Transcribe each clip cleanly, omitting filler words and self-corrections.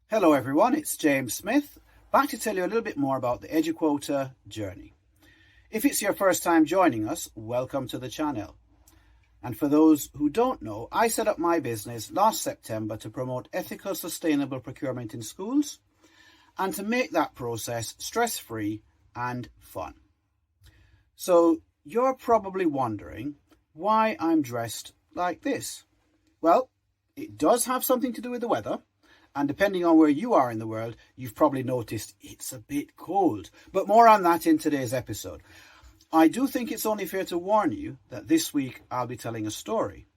Hello everyone, it's James Smith, back to tell you a little bit more about the Eduquoter journey. If it's your first time joining us, welcome to the channel. And for those who don't know, I set up my business last September to promote ethical, sustainable procurement in schools and to make that process stress-free and fun. So you're probably wondering why I'm dressed like this. Well, it does have something to do with the weather. And depending on where you are in the world, you've probably noticed it's a bit cold. But more on that in today's episode. I do think it's only fair to warn you that this week I'll be telling a story.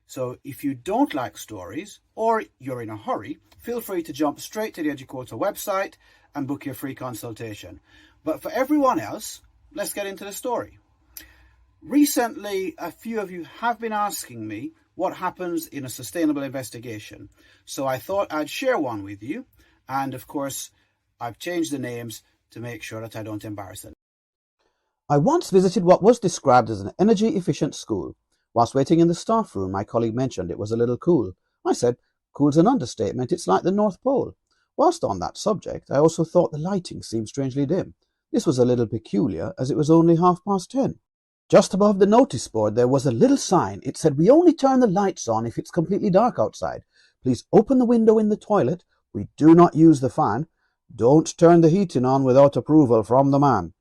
So if you don't like stories or you're in a hurry, feel free to jump straight to the Eduquoter website and book your free consultation. But for everyone else, let's get into the story. Recently, a few of you have been asking me what happens in a sustainable investigation. So I thought I'd share one with you. And of course, I've changed the names to make sure that I don't embarrass them. I once visited what was described as an energy-efficient school. Whilst waiting in the staff room, my colleague mentioned it was a little cool. I said, cool's an understatement, it's like the North Pole. Whilst on that subject, I also thought the lighting seemed strangely dim. This was a little peculiar, as it was only 10:30. Just above the notice board there was a little sign. It said, "We only turn the lights on if it's completely dark outside. Please open the window in the toilet. We do not use the fan. Don't turn the heating on without approval from the man."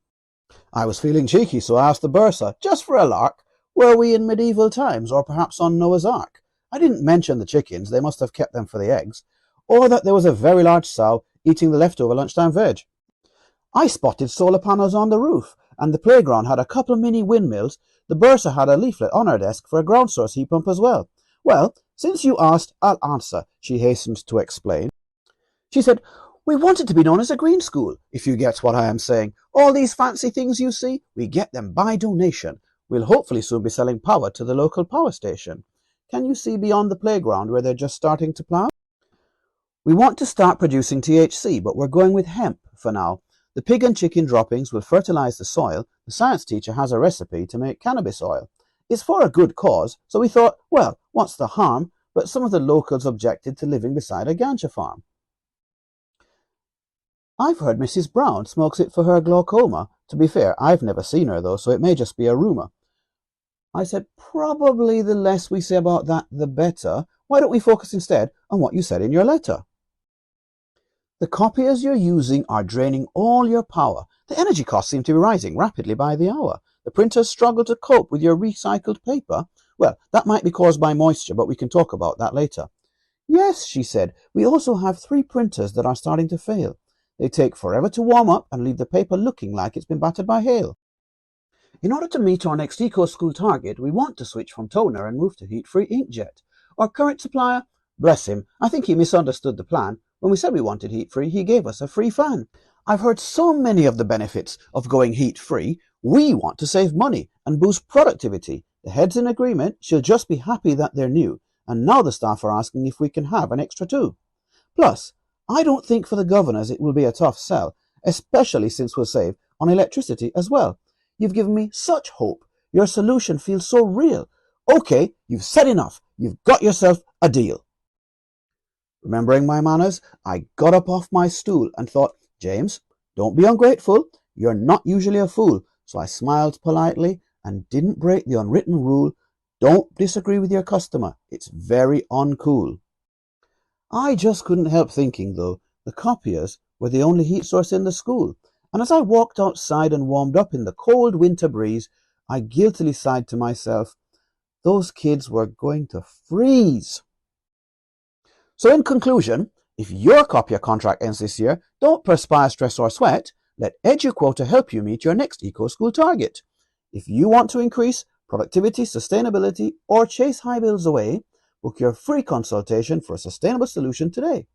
I was feeling cheeky, so I asked the bursar, just for a lark, were we in medieval times or perhaps on Noah's Ark? I didn't mention the chickens, they must have kept them for the eggs, or that there was a very large sow eating the leftover lunchtime veg. I spotted solar panels on the roof, and the playground had a couple of mini windmills. The bursar had a leaflet on her desk for a ground source heat pump as well. "Well, since you asked, I'll answer," she hastened to explain. She said, "We want it to be known as a green school, if you get what I am saying. All these fancy things you see, we get them by donation. We'll hopefully soon be selling power to the local power station. Can you see beyond the playground where they're just starting to plough? We want to start producing THC, but we're going with hemp for now. The pig and chicken droppings will fertilize the soil. The science teacher has a recipe to make cannabis oil. It's for a good cause, so we thought, well, what's the harm? But some of the locals objected to living beside a ganja farm. I've heard Mrs. Brown smokes it for her glaucoma. To be fair, I've never seen her though, so it may just be a rumour. I said, probably the less we say about that, the better. Why don't we focus instead on what you said in your letter? The copiers you're using are draining all your power. The energy costs seem to be rising rapidly by the hour. The printers struggle to cope with your recycled paper. Well, that might be caused by moisture, but we can talk about that later. Yes, she said, we also have 3 printers that are starting to fail. They take forever to warm up and leave the paper looking like it's been battered by hail. In order to meet our next eco-school target, we want to switch from toner and move to heat-free inkjet. Our current supplier, bless him, I think he misunderstood the plan. When we said we wanted heat-free, he gave us a free fan. I've heard so many of the benefits of going heat-free. We want to save money and boost productivity. The head's in agreement. She'll just be happy that they're new. And now the staff are asking if we can have an extra 2. Plus, I don't think for the governors it will be a tough sell, especially since we'll save on electricity as well. You've given me such hope. Your solution feels so real. Okay, you've said enough. You've got yourself a deal. Remembering my manners, I got up off my stool and thought, James, don't be ungrateful. You're not usually a fool. So I smiled politely and didn't break the unwritten rule. Don't disagree with your customer. It's very uncool. I just couldn't help thinking, though, the copiers were the only heat source in the school. And as I walked outside and warmed up in the cold winter breeze, I guiltily sighed to myself, those kids were going to freeze. So in conclusion, if your copier contract ends this year, don't perspire, stress or sweat. Let Eduquoter help you meet your next eco-school target. If you want to increase productivity, sustainability, or chase high bills away, book your free consultation for a sustainable solution today.